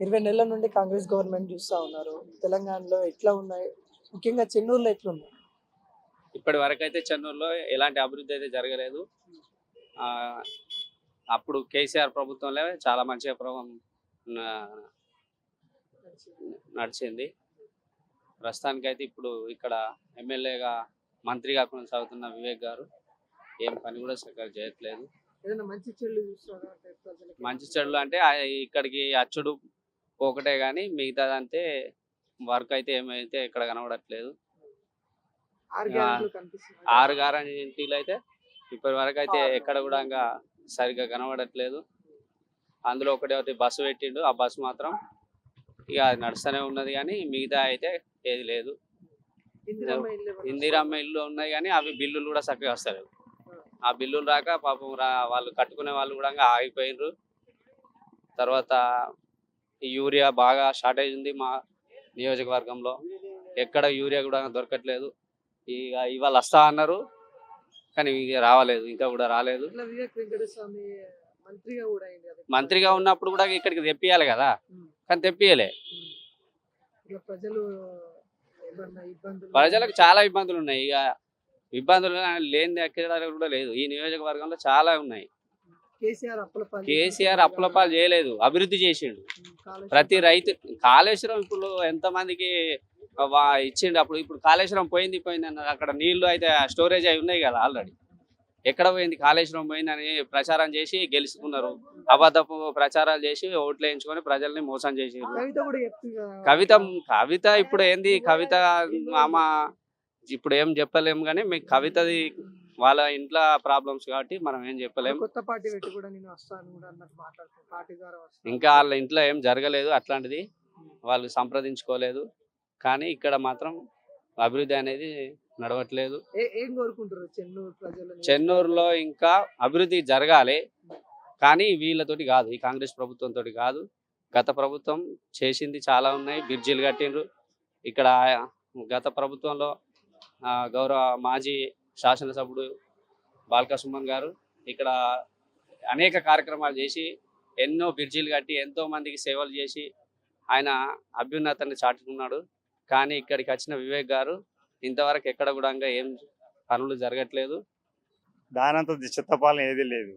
20 నెలల నుండి కాంగ్రెస్ గవర్నమెంట్ చూస్తా ఉన్నారు. తెలంగాణలో ఎట్లా ఉన్నాయి? ముఖ్యంగా చెన్నూరులో ఎట్లుంది? ఇప్పటి వరకు అయితే చెన్నూరులో ఎలాంటి అభివృద్ధి అయితే జరగలేదు. ఆ, అప్పుడు కేసీఆర్ ప్రభుత్వంలో చాలా మంచిగా నడిచింది. ప్రస్తుతానికైతే ఇప్పుడు ఇక్కడ ఎమ్మెల్యేగా మంత్రిగా కొనసాగుతున్న వివేక్ గారు ఏం పని కూడా సరిగ్గా చేయట్లేదు. ఏదైనా మంచి చెల్లు చూస్తారా అంటే ప్రజలకి? మంచి చెడులు అంటే ఇక్కడికి అచ్చుడు ఒకటే కానీ మిగతాదంటే వర్క్ అయితే ఏమైతే ఇక్కడ కనబడట్లేదు. ఆరు ఆ, గ్యారెంటీలు కనిపిస్తున్నాయి. 6 గ్యారెంటీలు అయితే ఇప్పటి వరకు అయితే ఎక్కడ కూడా ఇంకా సరిగ్గా కనబడట్లేదు. అందులో ఒకటి బస్సు పెట్టిండు, ఆ బస్సు మాత్రం ఇక అది నడుస్తూనే ఉన్నది కానీ మిగతా అయితే ఏది లేదు. ఇందిరమ్మ ఇల్లు ఏమన్నా ఇందిరమ్మ ఇల్లు ఉన్నాయి కానీ అవి బిల్లులు కూడా చక్కగా వస్తలేవు. ఆ బిల్లులు రాక పాపం వాళ్ళు కట్టుకునే వాళ్ళు కూడా ఇంకా ఆగిపోయినరు. తర్వాత ఈ యూరియా బాగా షార్టేజ్ ఉంది మా నియోజకవర్గంలో. ఎక్కడ యూరియా కూడా దొరకట్లేదు. ఇక ఇవాళ వస్తా అన్నారు కానీ ఇక రావలేదు, ఇంకా కూడా రాలేదు. ఇట్లా వివేక్ వెంకటస్వామి మంత్రిగా కూడా అయింది కదా. మంత్రిగా ఉన్నప్పుడు కూడా ఇక్కడికి తెప్పియాలి కదా, ఉమ్, కానీ తెప్పియలే. ఉమ్. ఇట్లా ప్రజలు ఏమన్నా ఇబ్బందులు ప్రజలకు చాలా ఇబ్బందులు ఉన్నాయి. ఇక ఇబ్బందులు లేని ఎక్కడ కూడా లేదు. ఈ నియోజకవర్గంలో చాలా ఉన్నాయి. కేసీఆర్ అప్పలపాలు కేసీఆర్ అప్పులపాలు చేయలేదు, అభివృద్ధి చేసిండు. కాళేశ్వరం ప్రతి రైతు కాళేశ్వరం ఇప్పుడు ఎంతమందికి ఇచ్చిండు. ఇప్పుడు కాళేశ్వరం పోయింది అన్నారు. అక్కడ నీళ్లు అయితే స్టోరేజ్ అయి ఉన్నాయి కదా ఆల్రెడీ. ఎక్కడ పోయింది? కాళేశ్వరం పోయిందని ప్రచారం చేసి గెలుచుకున్నారు. అబద్ధపు ప్రచారాలు చేసి ఓట్లు వేయించుకొని ప్రజల్ని మోసం చేసారు. కవిత కూడా చెప్తుంది కదా. కవిత ఇప్పుడు ఏంది? కవిత ఆమె ఇప్పుడు ఏం చెప్పలేము కానీ మీకు కవితది వాళ్ళ ఇంట్లో ప్రాబ్లమ్స్ కాబట్టి మనం ఏం చెప్పలేము. కొత్త పార్టీ పెట్టి కూడా నేను వస్తాను కూడా అన్నట్టు మాట్లాడుతాను. పార్టీ ద్వారా వస్తాను. ఇంకా వాళ్ళ ఇంట్లో ఏం జరగలేదు అట్లాంటిది, వాళ్ళు సంప్రదించుకోలేదు. కానీ ఇక్కడ మాత్రం అభివృద్ధి అనేది నడవట్లేదు. ఏం కోరుకుంటారు చెన్నూరు ప్రజలు? చెన్నూరులో ఇంకా అభివృద్ధి జరగాలి కానీ వీళ్ళతోటి కాదు, ఈ కాంగ్రెస్ ప్రభుత్వంతో కాదు. గత ప్రభుత్వం చేసింది చాలా ఉన్నాయి. బ్రిడ్జిలు కట్టిండ్రు. ఇక్కడ గత ప్రభుత్వంలో గౌరవ మాజీ శాసనసభ్యుడు బాల్క సుమన్ గారు ఇక్కడ అనేక కార్యక్రమాలు చేసి ఎన్నో బ్రిడ్జిలు కట్టి ఎంతో మందికి సేవలు చేసి ఆయన అభ్యున్నతాన్ని చాటుకున్నాడు. కానీ ఇక్కడికి వచ్చిన వివేక్ గారు ఇంతవరకు ఎక్కడ కూడా ఏం పనులు జరగట్లేదు. దానంత చిత్తపాలన ఏది లేదు.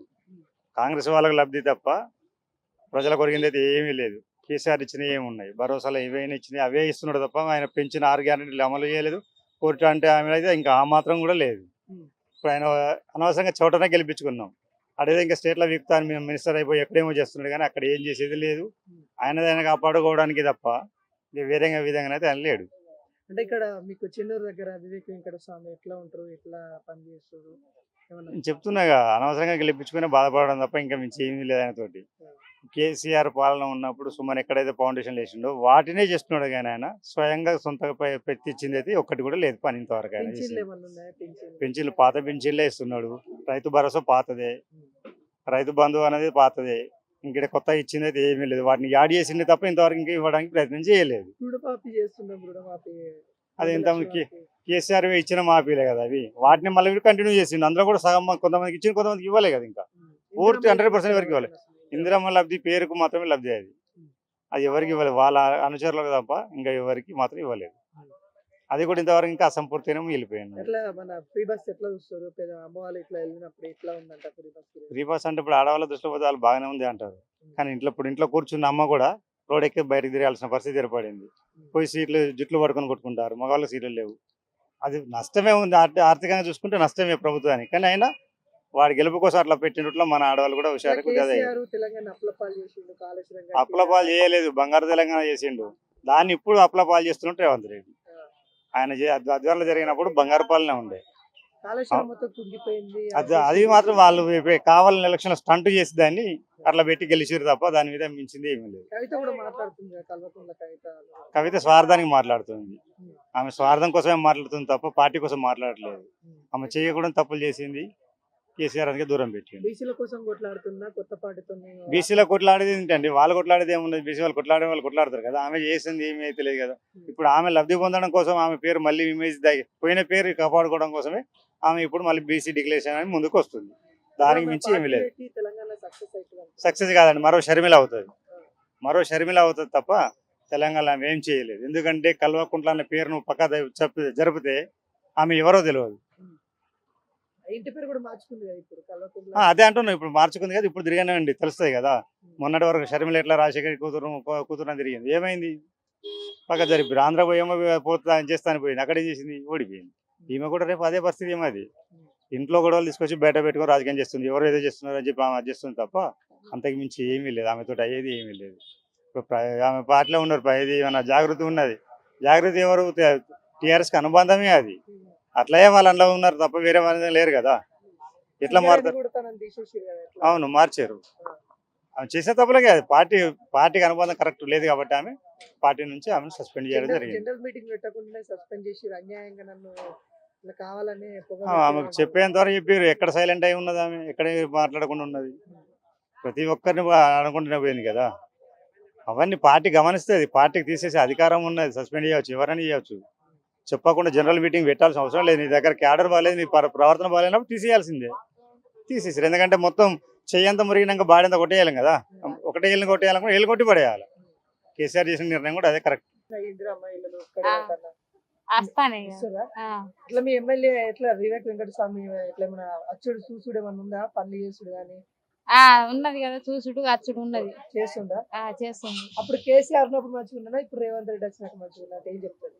కాంగ్రెస్ వాళ్ళకి లబ్ధి తప్ప ప్రజల కొరిగింది అయితే ఏమీ లేదు. కేసీఆర్ ఇచ్చినవి ఏమి ఉన్నాయి? భరోసాలు ఏవైనా ఇచ్చినాయి అవే ఇస్తున్నాడు తప్ప ఆయన పెంచిన 6 గ్యారెంటీలు అమలు చేయలేదు. కోర్టు అంటే ఆమె అయితే ఇంకా ఆ మాత్రం కూడా లేదు. ఇప్పుడు ఆయన అనవసరంగా చోటనే గెలిపించుకున్నాం. అదేదో ఇంకా స్టేట్లో వీక్తా అని మేము మినిస్టర్ అయిపోయి ఎక్కడేమో చేస్తున్నాడు కానీ అక్కడ ఏం చేసేది లేదు. ఆయన కాపాడుకోవడానికి తప్ప వేరే విధంగా అయితే ఆయన లేడు. అంటే ఇక్కడ మీకు చెన్నూరు దగ్గర వివేక్ వెంకటస్వామి ఎట్లా ఉంటారు, ఎట్లా పని చేస్తారు? నేను చెప్తున్నాగా అనవసరంగా గెలిపించుకునే బాధపడడం తప్ప ఇంకా మించి ఏమీ లేదు ఆయనతోటి. కేసీఆర్ పాలన ఉన్నప్పుడు సుమన్ ఎక్కడైతే ఫౌండేషన్ వేసిండో వాటినే చేస్తున్నాడు కానీ ఆయన స్వయంగా సొంతగా పెట్టించింది అయితే ఒక్కటి కూడా లేదు పని ఇంతవరకు. ఆయన పెన్షన్లు పాత పెన్షన్లే ఇస్తున్నాడు. రైతు భరోసా పాతదే, రైతు బంధువు అనేది పాతదే. ఇంక కొత్త ఇచ్చింది అయితే ఏమీ లేదు. వాటిని యాడ్ చేసింది తప్ప ఇంతవరకు ఇంకా ఇవ్వడానికి ప్రయత్నం చేయలేదు. అది ఇంతమందికి కేసీఆర్ ఇచ్చిన మాఫీలే కదా అవి. వాటిని మళ్ళీ కంటిన్యూ చేసిండు. అందులో కూడా సగం కొంతమందికి ఇచ్చింది, కొంతమందికి ఇవ్వలే కదా. ఇంకా పూర్తి 100% వరకు ఇవ్వాలి. ఇందిరమ్మ లబ్ధి పేరుకు మాత్రమే లబ్ధి. అది ఎవరికి ఇవ్వలేదు, వాళ్ళ అనుచరులకు తప్ప ఇంకా ఎవరికి మాత్రం ఇవ్వలేదు. అది కూడా ఇంతవరకు ఇంకా అసంపూర్తిగా వెళ్ళిపోయింది. ఫ్రీ బస్ అంటే ఇప్పుడు ఆడవాళ్ళ దృష్టిలో పోతే వాళ్ళు బాగానే ఉంది అంటారు కానీ ఇంట్లో కూర్చున్న అమ్మ కూడా రోడ్ ఎక్కి బయటకు తిరగాల్సిన పరిస్థితి ఏర్పడింది. పోయి జుట్లు పట్టుకొని కొట్టుకుంటారు, మగవాళ్ళకి సీట్లు లేవు. అది నష్టమే ఉంది. ఆర్థికంగా చూసుకుంటే నష్టమే ప్రభుత్వానికి. కానీ అయినా వాడి గెలుపు కోసం అట్లా పెట్టినట్లు మన ఆడవాళ్ళు కూడా హుషారు. అప్లపాలు చేయలేదు, బంగారు తెలంగాణ చేసిండు. దాన్ని ఇప్పుడు అప్లపాలు చేస్తున్నట్టు రేవంత్ రెడ్డి. ఆయన అధ్వర్యంలో జరిగినప్పుడు బంగారు పాలనే ఉండే. అది మాత్రం వాళ్ళు కావాలని ఎలక్షన్ స్టంట్ చేసి దాన్ని అట్లా పెట్టి గెలిచిరు తప్ప దాని మీద మించింది ఏమీ లేదు. కవిత స్వార్థానికి మాట్లాడుతుంది. ఆమె స్వార్థం కోసమే మాట్లాడుతుంది తప్ప పార్టీ కోసం మాట్లాడట్లేదు. ఆమె చేయకూడదు తప్పులు చేసింది. కేసీఆర్ అందుకే దూరం పెట్టింది. బీసీలో కొట్లాడేది ఏంటండి? వాళ్ళు కొట్లాడేది ఏముండదు. బీసీ వాళ్ళు కొట్లాడతారు కదా. ఆమె చేసింది ఏమీ అయితే లేదు కదా. ఇప్పుడు ఆమె లబ్ధి పొందడం కోసం ఆమె పేరు మళ్ళీ ఇమేజ్ పోయిన పేరు కాపాడుకోవడం కోసమే ఆమె ఇప్పుడు మళ్ళీ బీసీ డిక్లరేషన్ అని ముందుకు వస్తుంది. దానికి మించి ఏమీ లేదు. సక్సెస్ కాదండి, మరో షర్మిల అవుతుంది. మరో షర్మిల అవుతుంది తప్ప తెలంగాణ ఆమె ఏం చేయలేదు. ఎందుకంటే కల్వకుంట్ల అనే పేరును జరిపితే ఆమె ఎవరో తెలియదు. ఇంటి పేరు కూడా మార్చుకుంది కదా ఇప్పుడు కల్వకుంట్ల. అదే అంటున్నాం, ఇప్పుడు మార్చుకుంది కదా, ఇప్పుడు తిరిగానండి తెలుస్తుంది కదా. మొన్నటి వరకు షర్మిల ఎట్లా రాజశేఖర్ కూతురు అని తిరిగింది, ఏమైంది? పక్క జరిపి ఆంధ్ర పోయేమో పోతా చేస్తాను పోయింది, అక్కడ ఏం చేసింది? ఓడిపోయింది. ఈమె కూడా రేపు అదే పరిస్థితి ఏమో. అది ఇంట్లో గొడవలు తీసుకొచ్చి బయట పెట్టుకొని రాజకీయం చేస్తుంది. ఎవరు ఏదో చేస్తున్నారు అని చెప్పి ఆమె అది చేస్తుంది తప్ప అంతకు మించి ఏమీ లేదు. ఆమెతో అయ్యేది ఏమీ లేదు. ఇప్పుడు ఆమె పార్టీలో ఉన్నారు, ఇది ఏమన్నా జాగృతి ఉన్నది. జాగృతి ఎవరు? టీఆర్ఎస్కి అనుబంధమే అది. అట్లే వాళ్ళు అందులో ఉన్నారు తప్ప వేరే వాళ్ళు లేరు కదా. ఎట్లా మారుతారు? అవును, మార్చారు. ఆమె చేసే తప్పులకే అది. పార్టీకి అనుబంధం కరెక్ట్ లేదు కాబట్టి ఆమె పార్టీ నుంచి ఆమెను సస్పెండ్ చేయడం జరిగింది. జనరల్ మీటింగ్ పెట్టకుండా సస్పెండ్ చేసి అన్యాయంగా నన్ను ఇలా కావాలని ఆమెకు చెప్పేంత వరకు చెప్పారు. ఎక్కడ సైలెంట్ అయి ఉన్నది ఆమె, ఎక్కడ మాట్లాడకుండా ఉన్నది. ప్రతి ఒక్కరిని అనుకుంటూనే పోయింది కదా. అవన్నీ పార్టీ గమనిస్తుంది. పార్టీకి తీసేసే అధికారం ఉన్నది, సస్పెండ్ చేయవచ్చు, ఎవరైనా చేయవచ్చు. చెప్పకుండా జనరల్ మీటింగ్ పెట్టాల్సిన అవసరం లేదు. నీ దగ్గర క్యాడర్ బాగాలేదు, నీ ప్రవర్తన బాగాలేనప్పుడు తీసేయాల్సిందే. తీసేసారు. ఎందుకంటే మొత్తం చెయ్యంతా మురిగినాక బాడెంత కొట్టేయాలి కదా. ఒకటే ఏళ్ళని కొట్టేయాలనుకుంటే ఏళ్ళు కొట్టి పడేయాలి. కేసీఆర్ చేసిన నిర్ణయం కూడా అదే కరెక్ట్. ఇట్లా మీ ఎమ్మెల్యే ఎట్లా వివేక్ వెంకట స్వామి ఎట్లా ఏమైనా అచ్చుడు చూసుడు ఏమన్నా ఉందా? పనులు చేసుడు కానీ ఉన్నది కదా, చూసుడు అచ్చుడు ఉన్నది, చేస్తుందా? చేస్తుంది. అప్పుడు కేసీఆర్ ఉన్నప్పుడు మంచిగా ఉన్నదా, ఇప్పుడు రేవంత్ రెడ్డి వచ్చినాక మంచిగా ఉన్నట్టు ఏం చెప్తారు?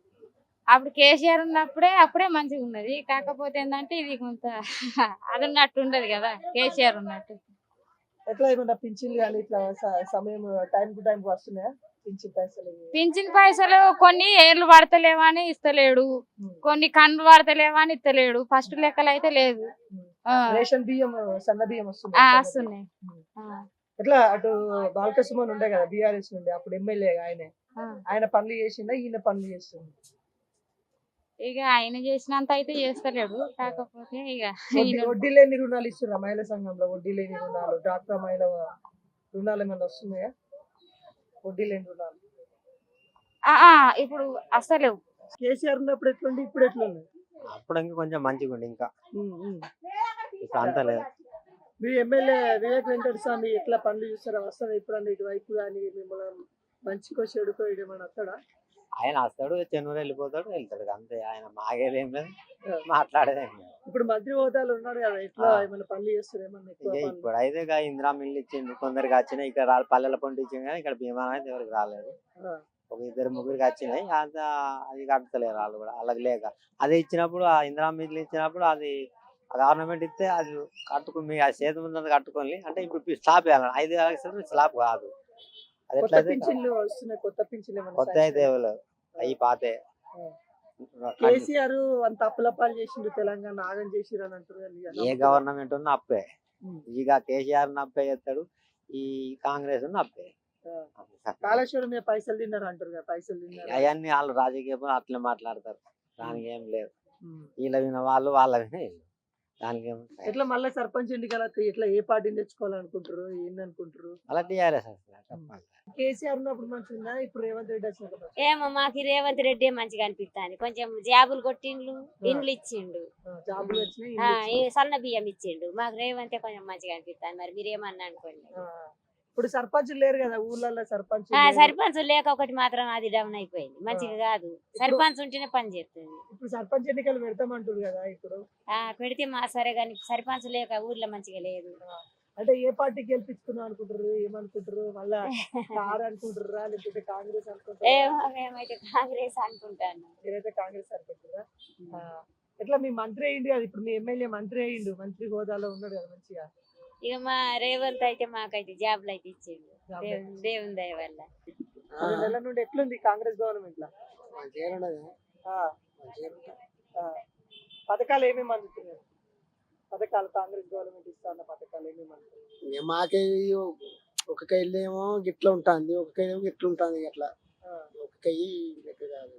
అప్పుడు కేసీఆర్ అప్పుడే మంచిగా ఉన్నది. కాకపోతే ఏంటంటే ఇది కొంత అది ఉన్నట్టు ఉండదు కదా, కేసీఆర్ ఉన్నట్టు. ఎట్లా ఏమన్నా పింఛన్లు కానీ ఇట్లా సమయం టైం టు టైం వస్తున్నాయా పింఛన్ పైసలు? కొన్ని ఏర్లు పడతలేవని ఇస్తలేడు, కొన్ని కండ్లు పడతలేవని ఇస్తలేడు. ఫస్ట్ లెక్కలు అయితే లేదు. రేషన్ బియ్యం, సన్న బియ్యం వస్తున్నాయి. ఎట్లా అటు బాలకృష్ణ ఉండే కదా బీఆర్ఎస్ నుండి, అప్పుడు ఎమ్మెల్యే ఆయన పనులు చేసిందా, ఈయన పనులు చేస్తుంది? ఇక ఆయన చేసినంత అయితే చేస్తలేడు. కాకపోతే ఇక వడ్డీ లేని రుణాలు ఇస్తున్నా మహిళా సంఘంలో, వడ్డీ లేని రుణాలు, డాక్టర్ మహిళ రుణాలు ఏమైనా వస్తున్నాయా? వడ్డీ లేని రుణాలు ఇప్పుడు అసలు కేసీఆర్ ఉన్నప్పుడు ఎట్లుండి ఇప్పుడు ఎట్లుంది? అప్పుడు ఇంకా కొంచెం మంచిగా ఉండి, ఇంకా ఇప్పుడు అంత లేదు. మీ ఎమ్మెల్యే వివేక్ వెంకట స్వామి ఎట్లా పనులు చూస్తారా? వస్తారా ఇప్పుడు ఇటువైపు కానీ మిమ్మల్ని మంచికో చెడుకో ఏమన్నా వస్తాడా? ఆయన వస్తాడు, చెన్నూరు వెళ్ళిపోతాడు, వెళ్తాడు అంతే. ఆయన మాగేదేం లేదు, మాట్లాడేదేం లేదు. ఇప్పుడు మంత్రి హోదాలు ఉన్నాడు కదా, ఎట్లా ఏమైనా పనులు చేస్తారు? ఏమన్నా ఇప్పుడు అయితే ఇందిరా మిల్లు ఇచ్చిండు, కొందరికి వచ్చినాయి. ఇక్కడ పల్లెల పంట ఇచ్చింది కానీ ఇక్కడ భీమా అయితే ఎవరికి రాలేదు. ఒక ఇద్దరు ముగ్గురికి వచ్చినాయి, అంత అది కట్టలేరు వాళ్ళు కూడా, వాళ్ళకి లేక. అదే ఇచ్చినప్పుడు ఆ ఇందిరా మిల్లు ఇచ్చినప్పుడు అది గవర్నమెంట్ ఇస్తే అది కట్టుకుని మీ ఆ చేతి ముందు కట్టుకొని, అంటే ఇప్పుడు స్లాబ్ వేయాలి. 5 లక్షలు స్లాబ్ కాదు. అది ఎట్లా కొత్త అయితే అవి పాతే. కేసీఆర్ అంత అప్పులపాలు చేసిండు, తెలంగాణ ఆగం చేసిరు అని అంటారు. ఏ గవర్నమెంట్ ఉన్నా అప్పే. ఇక కేసీఆర్ అప్పే చేస్తాడు, ఈ కాంగ్రెస్ అప్పే. కాళేశ్వరం మీద పైసలు తిన్నారు అంటారు కదా, పైసలు తిన్నారు. అవన్నీ వాళ్ళు రాజకీయ అట్లా మాట్లాడతారు, దానికి ఏం లేదు. వీళ్ళ విన వాళ్ళు, వాళ్ళ విన దానికి ఏం. ఎట్లా మళ్ళీ సర్పంచ్ ఎన్నికల ఎట్లా ఏ పార్టీని తెచ్చుకోవాలనుకుంటారు, ఏందనుకుంటారు? అలా టీఆర్ఎస్ కేసీఆర్ ఉన్నప్పుడు మంచిగా ఉందా, ఇప్పుడు రేవంత్ రెడ్డి వచ్చినాక? ఏమో మాకు రేవంత్ రెడ్డి మంచిగా అనిపిస్తుంది. కొంచెం జాబులు కొట్టిండ్లు, ఇండ్లు ఇచ్చిండు, జాబులు వచ్చినాయి, సన్న బియ్యం ఇచ్చిండు. మాకు రేవంత్ కొంచెం మంచిగా అనిపిస్తుంది. మరి మీరేమన్నా అనుకోండి. ఇప్పుడు సర్పంచ్ లేరు కదా ఊర్లలో, సర్పంచ్ లేక ఒకటి మాత్రం అది డౌన్ అయిపోయింది, మంచిగా కాదు. సర్పంచ్ ఉంటేనే పని చేస్తుంది. ఇప్పుడు సర్పంచ్ ఎన్నికలు పెడతామంటారు కదా, ఇప్పుడు పెడితే మా సరే కానీ సర్పంచ్ లేక ఊర్లో మంచిగా లేదు. అంటే ఏ పార్టీకి గెలిపించుకున్నాం అనుకుంటారు, ఏమనుకుంటారు? మళ్ళా కారు అనుకుంటారా, లేకపోతే కాంగ్రెస్ అనుకుంటారా? మేమైతే కాంగ్రెస్ అనుకుంటాను. మీరైతే కాంగ్రెస్ అనుకుంటారా? ఎట్లా మీ మంత్రి అయ్యిండు కదా, ఇప్పుడు మీ ఎమ్మెల్యే మంత్రి అయ్యిండు, మంత్రి హోదాలో ఉన్నాడు కదా మంచిగా. ఇక మా రేవంత్ అయితే మాకైతే జాబ్లు అయితే ఇచ్చిండు, దేవుని దయ వల్ల. 2 నెలల నుండి ఎట్లుంది కాంగ్రెస్ గవర్నమెంట్ లో? పథకాలు ఏమేమి అందుతున్నాయి? పథకాలు కాంగ్రెస్ గవర్నమెంట్ ఇస్తున్న పథకాలు ఏమేమి అందుతున్నాయి? మాకే ఒక్కొక్క ఇల్లు ఏమో గిట్ల ఉంటుంది, ఒక్కొక్క ఏమో గిట్ల ఉంటుంది. అట్లా ఒక్కొక్క లెక్క కాదు.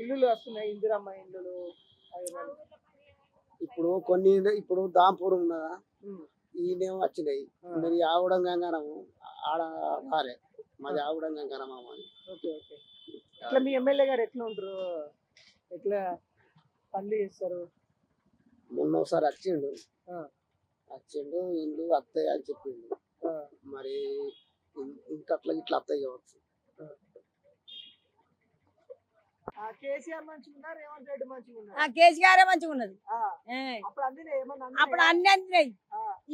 ఇల్లులు వస్తున్నాయి, ఇందిరమ్మ ఇల్లులు. ఇప్పుడు కొన్ని ఇప్పుడు దాంపూర్ ఉన్నదా, ఈయనేమో వచ్చినాయి. మరి ఆవుడం గంగారము ఆడ రాలే, మాది ఆవుడం గంగారమ్మ. Okay okay. ఇట్లా మీ ఎమ్మెల్యే గారు ఎట్లా ఉంటారు, ఎట్లా పనులు చేస్తారు? మొన్న ఒకసారి వచ్చిండు, ఇల్లు అత్తయ్య అని చెప్పిండు. మరి ఇంత అట్లా ఇట్లా అత్తయ్య కావచ్చు. కేసీఆర్ మంచిగా ఉన్నారు, రేవంత్ రెడ్డి మంచిగా ఉన్నారు. కేసీఆర్ మంచిగా ఉన్నది. అప్పుడు అందినే ఏమన్నా అప్పుడు అన్ని అందినాయి.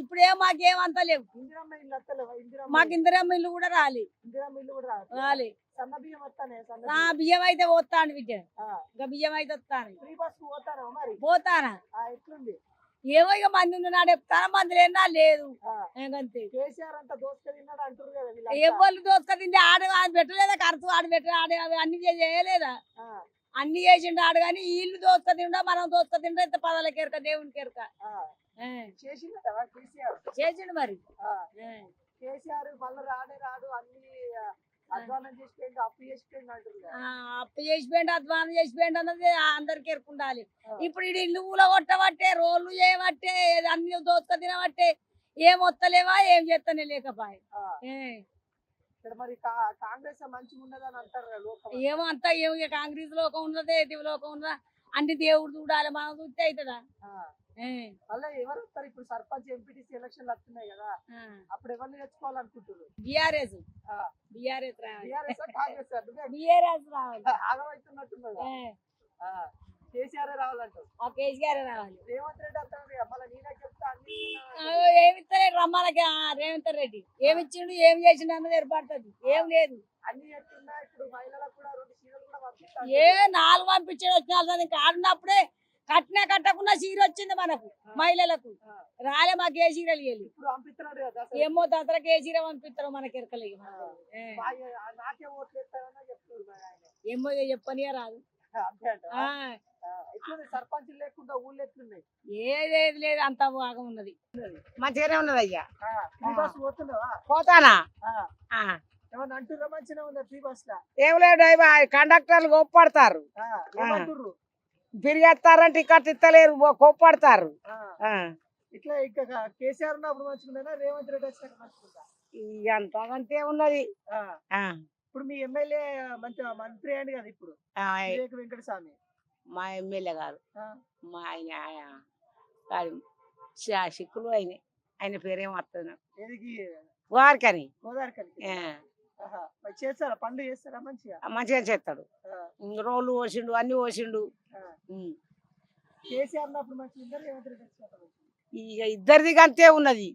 ఇప్పుడే మాకేమంతా లేవు. ఇందిరమ్మ ఇల్లు వస్తలేవా? మాకు ఇందిరమ్మ ఇల్లు కూడా రాలే. ఇందిరమ్మ ఇల్లు కూడా రాలే. సన్న బియ్యం వస్తానే. బియ్యం అయితే పోతాను బిడ్డ. ఇంకా బియ్యం అయితే వస్తాను. ఫ్రీ బస్ పోతానా మరి? పోతానా ఎట్లుంది? ఏమో ఇక మంది ఉన్నాడు చెప్తాను, మంది లేనా లేదు. అంతే. కేసీఆర్ అంతా దోసుక తిన్నాడు అంటారు కదా వీళ్ళంతా. ఎవరు దోసుక తింటే ఆడ పెట్టలేదా ఖర్చు, ఆడ పెట్టలే, ఆడ అన్ని చేయలేదా? అన్ని చేసిండు ఆడు, కానీ వీళ్ళు దోసుక తిండా మనం దోసుక తింటా ఇంత పదాలకి ఎరక దేవునికి ఎరక చేసిండు మరి. కేసీఆర్ మళ్ళీ రానే రాడు, అన్ని అధ్వానం చేసిపోయింది, అప్పు చేసిపోయింది అంటారు కదా. అప్పు చేసిపోయింది, అధ్వానం చేసిపోయింది అన్నది అందరికి ఎరుకుండాలి. ఇప్పుడు ఇది ఇల్లు ఊల కొట్టబట్టే, రోడ్లు చేయబట్టే, అన్ని దోసుక తినబట్టే ఏం వస్తలేవా, ఏం చేస్తానే లేకపోయి. ఇక్కడ మరి కాంగ్రెస్ మంచిగా ఉన్నదని అంటారు కదా లోకం. ఏమో అంతా ఏమో కాంగ్రెస్ లోకం ఉన్నదే, దివి లోకం ఉన్నదా, అన్ని దేవుడు చూడాలి, మనం చూస్తే అవుతుందా? మళ్ళీ ఎవరు వస్తారు ఇప్పుడు? సర్పంచ్ ఎంపీటీసీ ఎలక్షన్లు వస్తున్నాయి కదా, అప్పుడు ఎవరిని తెచ్చుకోవాలనుకుంటున్నారు? బిఆర్ఎస్ రావాలి. కాంగ్రెస్ రావాలి. ఆగమవుతున్నట్టున్నది. కేసీఆర్ రావాలంటారు. కేసీఆర్ రావాలి. రేవంత్ రెడ్డి వస్తాడు, మళ్ళీ నేనే చెప్తా అన్ని. ఏమిస్తలేడు రమ్మలకి రేవంత్ రెడ్డి. ఏమి ఇచ్చిండు, ఏం చేసిండు అన్నది ఏర్పడుతుంది. ఏం లేదు. అన్ని చెప్తున్నా. ఇప్పుడు మహిళలకు కూడా 2 చీరలు కూడా పంపిస్తారు. 4 పంపించాడు వచ్చిన ఇంకా ఆడినప్పుడే కట్టినా కట్టకుండా చీర వచ్చింది మనకు మహిళలకు. రాలే మాకు ఏ చీరలు ఇవ్వాలి. ఇప్పుడు పంపిస్తున్నాడు కదా. ఏమో దసరాకి ఏ చీర పంపిస్తారో మనకి ఎరకలేదు. నాకే ఓట్లు ఇస్తారని చెప్తున్నారు. ఏమో చెప్పనియా రాదు. అంతే అంట. ఎట్లుంది సర్పంచ్ లేకుండా ఊళ్ళో ఎట్లున్నాయి? ఏదేది లేదు, అంత బాగా ఉన్నది, మంచిగానే ఉన్నది అయ్యా. ఫ్రీ బస్ పోతున్నావా? పోతానా? ఏమన్నా అంటున్నా మంచిగా ఉందా ఫ్రీ బస్ లా? ఏం లేదు, కండక్టర్లు కోప్పడతారు, ఏమంటుర్రు? తిరిగేస్తారంటే టికెట్ ఇస్తలేరు, కోప్పడతారు. ఇట్లా ఇంకా కేసీఆర్ ఉన్నప్పుడు మంచిగా రేవంత్ రెడ్డి వచ్చినాక మంచిగా అంతే ఉన్నది. ఇప్పుడు మీ ఎమ్మెల్యే మంత్రి అయ్యండి కదా ఇప్పుడు, వివేక్ వెంకటస్వామి. మా ఎమ్మెల్యే గారు మా ఆయన సిక్కులు అయినాయి. ఆయన పేరేం వస్తుంది వారికని. చేస్తారా పనులు? చేస్తారా మంచిగా చేస్తాడు. రోడ్లు పోసిండు, అన్ని పోసిండు. కేసీఆర్ ఉన్నప్పుడు మంచిగా రేవంత్ రెడ్డి వచ్చినప్పుడు ఇక ఇద్దరిది అంతే ఉన్నది.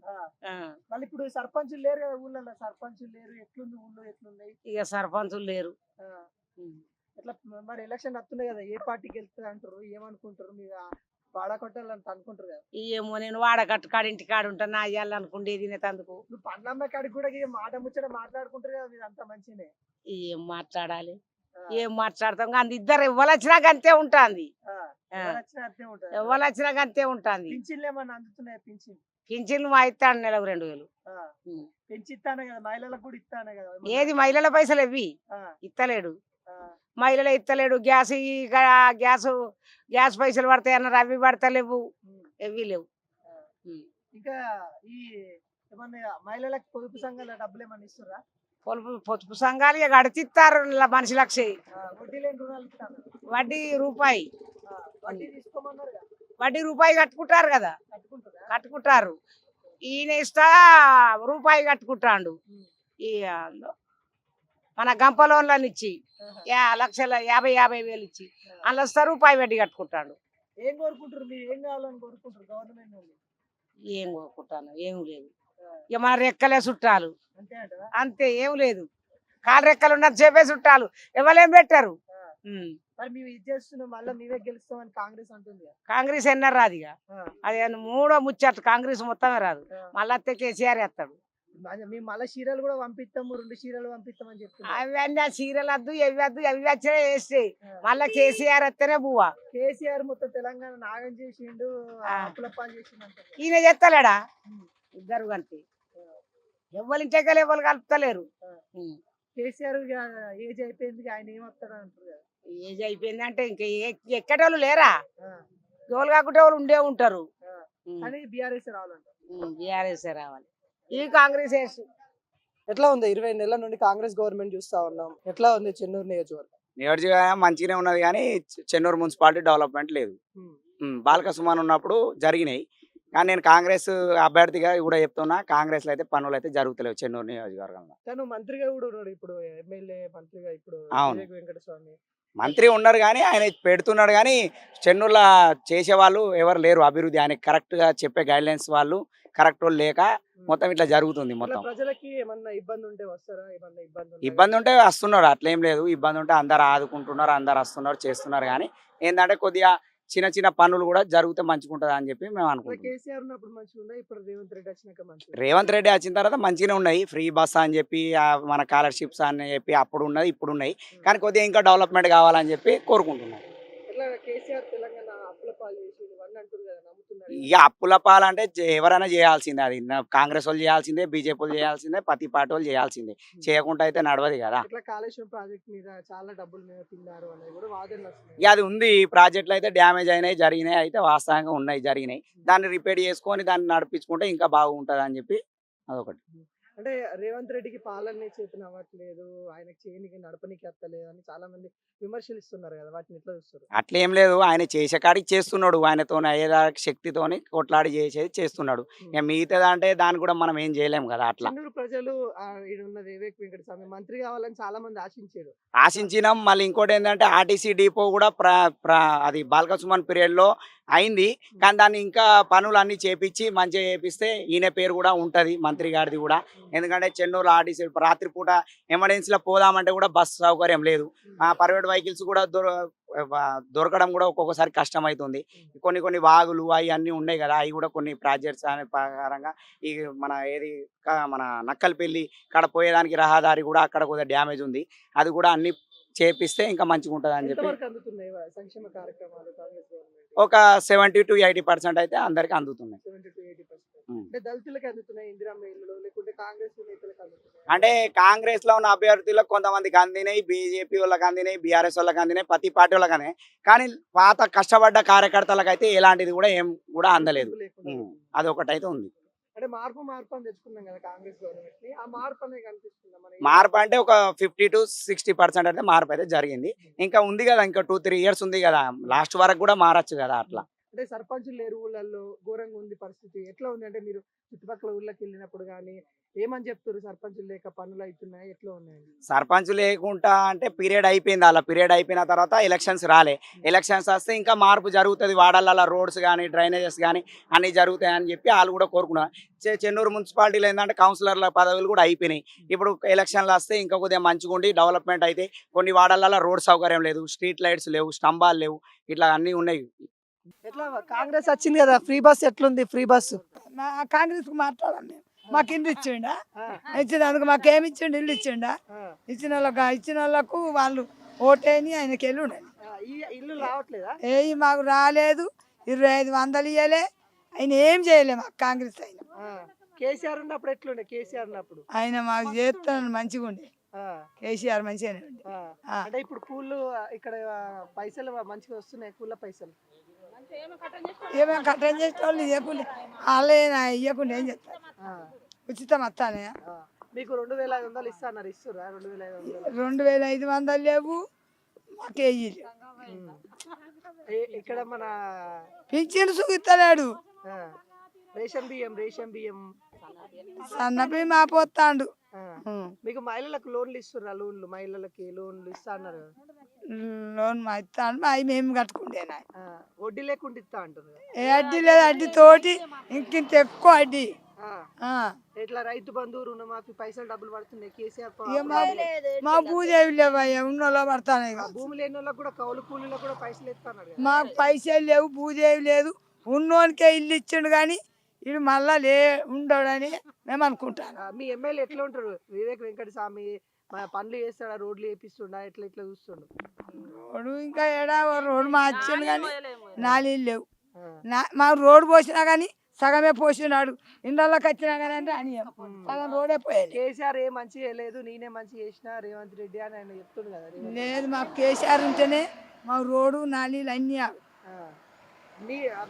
మళ్ళీ ఇప్పుడు సర్పంచులు లేరు కదా ఊళ్ళో, సర్పంచులు లేరు. ఎట్లుంది ఊళ్ళో, ఎట్లున్నాయి? ఇక సర్పంచులు లేరు. ఎట్లా మరి ఎలక్షన్ వస్తున్నాయి కదా, ఏ పార్టీకి వెళ్తుంది అంటారు? ఏమనుకుంటారు? మీరు వాడకొట్టాలంట అనుకుంటారు కదా. ఏమో నేను వాడకట్టు కాడ ఇంటి కాడ ఉంటాను అయ్యాలనుకుంటేది అందుకు. నువ్వు పండ్లమ్మ కాడికి కూడా మాట ముచ్చట మాట్లాడుకుంటారు కదా మీరు, అంత మంచినే. ఏం మాట్లాడాలి, ఏం మాట్లాడతాం? అంత ఇద్దరు ఎవరు వచ్చినాక అంతే ఉంటుంది, ఎవరు వచ్చినాక అంతే ఉంటుంది. పింఛన్లు ఏమన్నా అందుతున్నాయి? పింఛన్లు మా ఇస్తాను నెలకు 2000 పెంచిస్తాను కదా, మహిళలకు కూడా ఇస్తాను కదా. ఏది మహిళల పైసలు ఇవి ఇస్తలేడు, మహిళలు ఇస్తలేడు. గ్యాస్ పైసలు పడతాయి అన్నారు, అవి పడతలేవు, ఎవి లేవు. ఇంకా ఈ ఏమన్నా మహిళలకు పొదుపు సంఘాల డబ్బులు ఏమన్నా ఇస్తారా? పొదుపు సంఘాలు ఇక కడితిస్తారు మనిషి లక్ష. వడ్డీ లేని రుణాలు ఇస్తాను. వడ్డీ రూపాయి, వడ్డీ తీసుకోమన్నారు కదా. వడ్డీ రూపాయి కట్టుకుంటారు కదా, కట్టుకుంటారు. ఈయన ఇస్తా రూపాయి కట్టుకుంటాడు. ఈ మన గంప లోన్లను ఇచ్చి 1,50,000 ఇచ్చి అందులో వస్తా రూపాయి వడ్డీ కట్టుకుంటాడు. ఏం కోరుకుంటారు మీరు? ఏం కావాలని కోరుకుంటారు గవర్నమెంట్ నుండి? ఏం కోరుకుంటాను, ఏం లేదు. ఇక మన రెక్కలే చుట్టాలు అంతే, ఏం లేదు. కాలు రెక్కలు ఉన్నది చేపే చుట్టాలు, ఎవరేం పెట్టారు. మరి మేము ఇది చేస్తున్నాం, మళ్ళీ మేమే గెలుస్తామని కాంగ్రెస్ అంటుంది. కాంగ్రెస్ ఎన్నర్ రాదు, ఇక అది 3వ ముచ్చట. కాంగ్రెస్ మొత్తమే రాదు, మళ్ళీ అత్తే కేసీఆర్ వేస్తాడు. మేము మళ్ళీ చీరలు కూడా పంపిస్తాము, 2 చీరలు పంపిస్తామని చెప్తున్నాం. అవన్నీ చీరలు వద్దు, ఎవి వద్దు, అవి వచ్చే వేస్తే మళ్ళీ కేసీఆర్ వస్తేనే బువ్వా. కేసీఆర్ మొత్తం తెలంగాణ నాగం చేసిండు, అప్పులప్పాలు చేసిండు. ఈయన చెత్తలేడా? ఇద్దరు అంతే, ఎవరింటికెళ్ళి ఎవరు కలుపుతలేరు. కేసీఆర్ ఏజ్ అయిపోయింది, ఆయన ఏమవుతాడు అంటారు కదా. ఏజ్ అయిపోయింది అంటే ఇంకా ఎక్కటోళ్ళు లేరా? ఎవరు కాకుంటే వాళ్ళు ఉండే ఉంటారు. కానీ బీఆర్ఎస్ రావాలంటారు. బీఆర్ఎస్ రావాలి, ఈ కాంగ్రెస్ ఎట్లా ఉంది? 20 నెలల నుండి కాంగ్రెస్ గవర్నమెంట్ చూస్తా ఉన్నాం. ఎట్లా ఉంది చెన్నూరు నియోజకవర్గం? మంచిగానే ఉన్నది, కానీ చెన్నూరు మున్సిపాలిటీ డెవలప్మెంట్ లేదు. బాలక సుమన్ ఉన్నప్పుడు జరిగినాయి, కానీ నేను కాంగ్రెస్ అభ్యర్థిగా కూడా చెప్తున్నా, కాంగ్రెస్లో అయితే పనులు అయితే జరుగుతలేవు చెన్నూరు నియోజకవర్గంలో. తను మంత్రిగా కూడా ఉన్నాడు ఇప్పుడు, ఎమ్మెల్యే మంత్రిగా ఇప్పుడు అవును. వివేక్ వెంకటస్వామి. మంత్రి ఉన్నారు కానీ ఆయన పెడుతున్నాడు కానీ చెన్నూరులో చేసేవాళ్ళు ఎవరు లేరు అభివృద్ధి. ఆయన కరెక్ట్గా చెప్పే గైడ్లైన్స్ వాళ్ళు కరెక్ట్ వాళ్ళు లేక మొత్తం ఇట్లా జరుగుతుంది ఇట్లా మొత్తం. ప్రజలకి ఏమన్నా ఇబ్బంది ఉంటే వస్తారా? ఏమన్నా ఇబ్బంది ఉందా? ఇబ్బంది ఉంటే వస్తున్నారు, అట్లేం లేదు. ఇబ్బంది ఉంటే అందరు ఆదుకుంటున్నారు, అందరు వస్తున్నారు, చేస్తున్నారు. కానీ ఏంటంటే కొద్దిగా చిన్న చిన్న పనులు కూడా జరిగితే మంచిగా ఉంటుంది అని చెప్పి మేము అట్లా అనుకుంటున్నాం. కేసీఆర్ ఉన్నప్పుడు మంచిగా ఉన్నాయి, ఇప్పుడు రేవంత్ రెడ్డి వచ్చినాక మంచిగా రేవంత్ రెడ్డి వచ్చిన తర్వాత మంచిగానే ఉన్నాయి. ఫ్రీ బస్ అని చెప్పి మన స్కాలర్షిప్స్ అని చెప్పి అప్పుడు ఉన్నది ఇప్పుడు ఉన్నాయి. కానీ కొద్దిగా ఇంకా డెవలప్మెంట్ కావాలని చెప్పి కోరుకుంటున్నాం. ఎట్లా కేసీఆర్ తెలంగాణ అప్పుల పాలు చేసి ఇవన్నీ అంటారు కదా, నమ్ముతున్నారు. ఇక అప్పుల పాలంటే ఎవరైనా చేయాల్సిందే. అది కాంగ్రెస్ వాళ్ళు చేయాల్సిందే, బీజేపీ వాళ్ళు చేయాల్సిందే, ప్రతి పార్టీ వాళ్ళు చేయాల్సిందే. చేయకుండా అయితే నడవదు కదా. ఇట్లా కాళేశ్వరం ప్రాజెక్ట్ మీద చాలా డబ్బులు మీద తిన్నారు అనేది కూడా వాదనలు వస్తున్నాయి. ఇక అది ఉంది. ప్రాజెక్టులు అయితే డ్యామేజ్ అయినాయి, జరిగినాయి, అయితే వాస్తవంగా ఉన్నాయి, జరిగినాయి. దాన్ని రిపేర్ చేసుకొని దాన్ని నడిపించుకుంటే ఇంకా బాగుంటుంది అని చెప్పి అదొకటి. అంటే రేవంత్ రెడ్డికి పాలనే చేతన అవ్వట్లేదు, ఆయనకి చేయనికి నడపనికి అత్తలేదు అని చాలా మంది విమర్శలు ఇస్తున్నారు కదా, వాటిని ఎట్లా చూస్తారు? అట్లేం లేదు, ఆయన చేసే కాడికి చేస్తున్నాడు. ఆయనతో అయ్యేదా శక్తితోని కొట్లాడి చేసేది చేస్తున్నాడు. ఇక మిగతాది అంటే దాన్ని కూడా మనం ఏం చేయలేం కదా. అట్లా చెన్నూరు ప్రజలు ఈడ ఉన్న వివేక్ వెంకటస్వామి మంత్రి కావాలని చాలా మంది ఆశించారు. ఆశించినాం. మళ్ళీ ఇంకోటి ఏంటంటే ఆర్టీసీ డిపో కూడా అది బాల్క సుమన్ పీరియడ్లో అయింది. కానీ దాన్ని ఇంకా పనులు అన్ని చేపించి మంచిగా చేపిస్తే ఈయన పేరు కూడా ఉంటుంది, మంత్రి గారిది కూడా. ఎందుకంటే చెన్నూరు ఆర్టీసీ రాత్రిపూట ఎమర్జెన్సీలో పోదామంటే కూడా బస్సు సౌకర్యం లేదు. ప్రైవేట్ వెహికల్స్ కూడా దొరకడం కూడా ఒక్కొక్కసారి కష్టం అవుతుంది. కొన్ని వాగులు అవి అన్నీ ఉన్నాయి కదా, అవి కూడా కొన్ని ప్రాజెక్ట్స్ అనే ప్రకారంగా ఈ మన నక్కలపల్లి కాడ పోయేదానికి రహదారి కూడా అక్కడ కొద్దిగా డ్యామేజ్ ఉంది. అది కూడా అన్ని చేపిస్తే ఇంకా మంచిగా ఉంటుంది అని చెప్పి ఎంతవరకు అందుతున్నాయి సంక్షేమ కార్యక్రమాలు కాంగ్రెస్ గవర్నమెంట్? ఒక 70 to 80% అయితే అందరికి అందుతున్నాయి. 70 to 80%. అంటే దళితులకు అందుతున్నాయి ఇందిరమ్మ ఇల్లు, లేకుంటే కాంగ్రెస్ నేతలకు అందుతున్నాయి? అంటే కాంగ్రెస్ లో ఉన్న అభ్యర్థులకు కొంతమందికి అందినాయి, బీజేపీ వాళ్ళకి అందినాయి, బీఆర్ఎస్ వాళ్ళకి అందినాయి, ప్రతి పార్టీ వాళ్ళకి అందినాయి. కానీ పాత కష్టపడ్డ కార్యకర్తలకు అయితే ఎలాంటిది కూడా ఏం కూడా అందలేదు. అదొకటి అయితే ఉంది. అంటే మార్పు అని తెచ్చుకున్నాం కదా కాంగ్రెస్ గవర్నమెంట్ ని, ఆ మార్పు అనేది కనిపిస్తుందా మనకి? మార్పు అంటే ఒక 50 to 60% అయితే మార్పు అయితే జరిగింది. ఇంకా ఉంది కదా, ఇంకా 2-3 years ఉంది కదా, లాస్ట్ వరకు కూడా మారచ్చు కదా అట్లా. అంటే సర్పంచులు లేరు ఊళ్ళల్లో, ఘోరంగా ఉంది పరిస్థితి. ఎట్లా ఉంది అంటే మీరు చుట్టుపక్కల ఊళ్ళకి వెళ్ళినప్పుడు కానీ ఏమని చెప్తారు? సర్పంచులు లేక పనులు అవుతున్నాయి, ఎట్లా ఉన్నాయి? సర్పంచ్ లేకుండా అంటే పీరియడ్ అయిపోయింది. అలా పీరియడ్ అయిపోయిన తర్వాత ఎలక్షన్స్ రాలే. ఎలక్షన్స్ వస్తే ఇంకా మార్పు జరుగుతుంది. వాడల రోడ్స్ కానీ డ్రైనేజెస్ కానీ అన్నీ జరుగుతాయి అని చెప్పి వాళ్ళు కూడా కోరుకున్నారు. చెన్నూరు మున్సిపాలిటీలో ఏంటంటే కౌన్సిలర్ల పదవులు కూడా అయిపోయినాయి. ఇప్పుడు ఎలక్షన్లు వస్తే ఇంకా కొద్దిగా మంచిగా ఉండి డెవలప్మెంట్ అయితే కొన్ని వాడల రోడ్ సౌకర్యం లేదు, స్ట్రీట్ లైట్స్ లేవు, స్తంభాలు లేవు, ఇట్లా అన్నీ ఉన్నాయి. ఎట్లా కాంగ్రెస్ వచ్చింది కదా, ఫ్రీ బస్ ఎట్లుంది? ఫ్రీ బస్సు కాంగ్రెస్ కు మాట్లాడాలి. మాకు ఇల్లు ఇచ్చిండా? ఇచ్చినందుకు మాకేమి ఇచ్చిండు? ఇల్లు ఇచ్చిండా? ఇచ్చిన వాళ్ళకు వాళ్ళు ఓటేని ఆయనకి ఎల్లు ఇల్లు రావట్లేదా? మాకు రాలేదు. 2500 ఇయ్యలే. ఆయన ఏం చేయలే మాకు కాంగ్రెస్. ఆయన కేసీఆర్ ఉన్నప్పుడు ఎట్లుండే? కేసీఆర్ ఉన్నప్పుడు ఆయన మాకు చేస్తాను మంచిగా ఉండే. కేసీఆర్ మంచిగానే ఉండే. అంటే ఇప్పుడు కూళ్ళు ఇక్కడ పైసలు మంచిగా వస్తున్నాయి, కూల పైసలు ఏమేమి కట్టం చేసే వాళ్ళు ఇవ్వకుండా వాళ్ళే ఇవ్వకుండా ఏం చేస్తారు? ఉచితం వస్తానే. మీకు 2500 ఇస్తా అన్నారు, ఇస్తురా? 2500 2500 లేవు మాకే. ఇక్కడ మన పింఛను చూపిస్తలేడు. రేషన్ బియ్యం సన్న బియ్యం ఆపోతాడు. మీకు మహిళలకు లోన్లు ఇస్తురా? మహిళలకి లోన్లు ఇస్తా అన్నారు. లోన్ మా ఇస్తాను, అవి మేము కట్టుకుంటే వడ్డీ లేకుండా ఇస్తా అంటారు. ఏ అడ్డీ లేదు, అడ్డీ తోటి ఇంకింత ఎక్కువ అడ్డీ. ఇట్లా రైతు బంధు రుణమాఫీ పైసలు డబ్బులు పడుతున్నాయి కేసీఆర్. మా భూదేవి లేవయ్యా, ఉన్నోళ్ళ పడతానే. భూమి లేని వాళ్ళకి కూడా, కౌలు కూలీలకు కూడా పైసలు ఇస్తాను. మాకు పైసలు లేవు, భూదేవి లేదు. ఉన్నోనికే ఇల్లు ఇచ్చిండు కానీ ఇడు మళ్ళా ఉండడని మేము అనుకుంటాను. మీ ఎమ్మెల్యే ఎట్లా ఉంటారు? వివేక్ వెంకటస్వామి పనులు చేస్తాడా? రోడ్లు వేపిస్తుండా? ఎట్లా చూస్తుండు? రోడ్డు ఇంకా ఏడా రోడ్డు మార్చిండు కానీ నాలుగు లేవు. మా రోడ్డు పోసినా కానీ సగమే పోసినాడు. ఇండ్లకి వచ్చినా కానీ అంటే అని సగం రోడే పోయాలి. కేసీఆర్ ఏ మంచి చేయలేదు, నేనే మంచి చేసిన రేవంత్ రెడ్డి అని ఆయన చెప్తుండు కదా. లేదు, మాకు కేసీఆర్ ఉంటేనే మా రోడ్డు నాలీలు అన్నీ.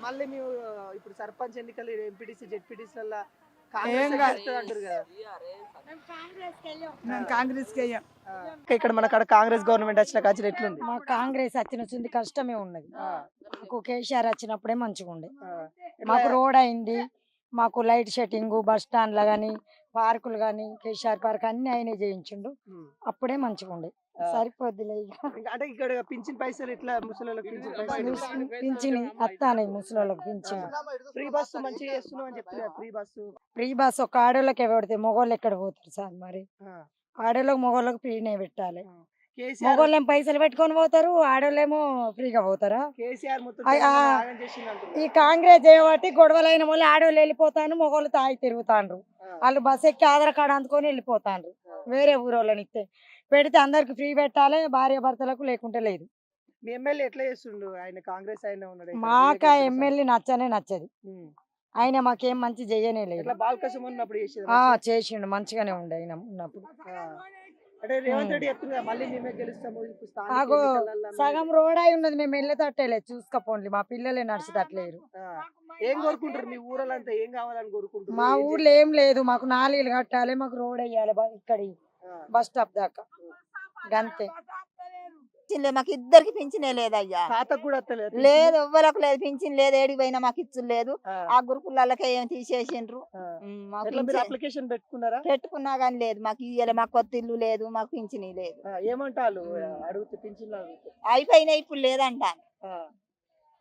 మళ్ళీ మేము ఇప్పుడు సర్పంచ్ ఎన్నికలు, ఎంపీటీసీ జెడ్పీటీసీ ఇక్కడ మన కాంగ్రెస్ గవర్నమెంట్ వచ్చిన కాచి ఎట్లుంది? మా కాంగ్రెస్ వచ్చిన కష్టమే ఉన్నది. మాకు కేసీఆర్ వచ్చినప్పుడే మంచిగా ఉండే. మాకు రోడ్ అయింది, మాకు లైట్ సెట్టింగ్, బస్ స్టాండ్లు కానీ, పార్కులు కానీ, కేసీఆర్ పార్క్ అన్ని ఆయనే చేయించిండు. అప్పుడే మంచిగా ఉండే. సరిపోద్దిలే ఇక. అంటే ఇక్కడ పింఛన్ పైసలు ఎట్లా ముసలోళ్ళకి పింఛన్ పైసలు పింఛని అత్తానే ముసలోళ్ళకి పింఛని. ఫ్రీ బస్సు మంచిగా చేస్తున్నాం అని చెప్తున్నారు. ఫ్రీ బస్ ఒక ఆడోళ్ళకే పెడితే మగవాళ్ళు ఎక్కడ పోతారు సార్? మరి ఆడోళ్ళకి మగవాళ్ళకి ఫ్రీనే పెట్టాలి. కేసీఆర్ మగవాళ్ళేమో పైసలు పెట్టుకొని పోతారు, ఆడోళ్ళేమో ఫ్రీగా పోతారా? కేసీఆర్ మొత్తం ఆ, తెలంగాణ ఆ. ఆగం చేసిండు అంటున్నారు. ఈ కాంగ్రెస్ చేయబట్టి గొడవలైన వాళ్ళు ఆడోళ్ళు వెళ్ళిపోతాను, మగవాళ్ళు తాగి తిరుగుతాండ్రు. వాళ్ళు బస్ ఎక్కి ఆధార్ కార్డు అందుకొని వెళ్ళిపోతాండ్రు. వేరే ఊరోళ్ళని ఇస్తే పెడితే అందరికి ఫ్రీ పెట్టాలి, భార్య భర్తలకు లేకుంటే లేదు. మీ ఎమ్మెల్యే ఎట్లా చేస్తుండు? ఆయన కాంగ్రెస్ ఆయన ఉన్నాడు ఇక్కడ. మాకు వివేక్ ఎమ్మెల్యే నచ్చనే నచ్చది. ఉమ్. ఆయన మాకేం మంచి చేయనే లేదు. ఎట్లా బాలకృష్ణ ఉన్నప్పుడు చేసేది చేసిండు, మంచిగానే ఉండే ఆయన ఉన్నప్పుడు. అంటే రేవంత్ రెడ్డి చెప్తున్నా మళ్ళీ మేమే గెలుస్తాము ఇప్పుడు స్థానిక ఆగో ఎన్నికలలో మేము- సగం రోడ్ అయి ఉన్నది, మేము వెళ్ళేటట్టేలేదు. చూసుకోపోండి, మా పిల్లలే నడిచేటట్లేరు. ఆ. ఏం కోరుకుంటారు మీ ఊరలంతా? ఏం కావాలని కోరుకుంటారు? మా ఊర్లో ఏం లేదు, మాకు 4 ఇల్లు కట్టాలి, మాకు రోడ్ వేయాలి ఇక్కడ బస్ స్టాప్ దాకా, గంతే. మాకు ఇద్దరికి పింఛనే లేదయ్యా. తాతకు కూడా వస్తలేదు లేదు, ఎవ్వరకు లేదు పింఛన్ లేదు. ఏడికి పోయినా మాకు ఇచ్చు లేదు. ఆ. ఆ గురుకులకే ఏం తీసేసిండ్రు. ఆ. మాకు ఎట్లా మీరు పింఛన్ అప్లికేషన్ పెట్టుకున్నారా? పెట్టుకున్నా గానీ లేదు, మాకు ఇయ్యలే. మాకు కొత్త ఇల్లు లేదు, మాకు పింఛన్ లేదు. ఏమంటారు అడిగితే పింఛన్లు అడిగితే? అయిపోయినాయి, ఇప్పుడు లేదంట. ఆ.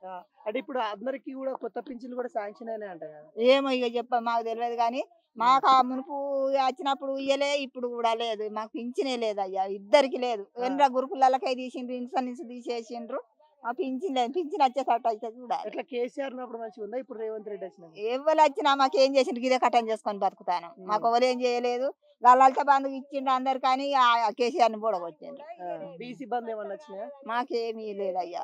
ఆ. అంటే ఇప్పుడు అందరికి కూడా కొత్త పింఛన్లు కూడా శాంక్షన్ అయినాయి అంట కదా? ఏమో ఇక మాకు తెలియదు కానీ మాకు ఆ మునుపు వచ్చినప్పుడు ఇయ్యలే, ఇప్పుడు కూడా లేదు. మాకు పింఛనే లేదయ్యా, ఇద్దరికి లేదు. ఎన్నో గురుకులకై తీసిండ్రు, ఇన్సూరెన్స్ తీసేసిండ్రు. ఆ పింఛన్ లేదు. పింఛన్ వచ్చేటట్టు అయితే చూడాలి. ఎట్లా కేసీఆర్ ఉన్నప్పుడు మంచిగా ఉందా? ఇప్పుడు రేవంత్ రెడ్డి వచ్చిన ఎవరు వచ్చినా మాకు ఏం చేసిండ్రు, ఇదే కట్టం చేసుకొని బతుకుతాను. మాకు ఎవరు ఏం చేయలేదు. గల్లాలతో బంధువు ఇచ్చిండ్రు అందరు, కానీ ఆ కేసీఆర్ ని పొడగొట్టిండ్రు. బీసీ బంద్ ఏమన్నా వచ్చినాయా? మాకేమీ లేదయ్యా.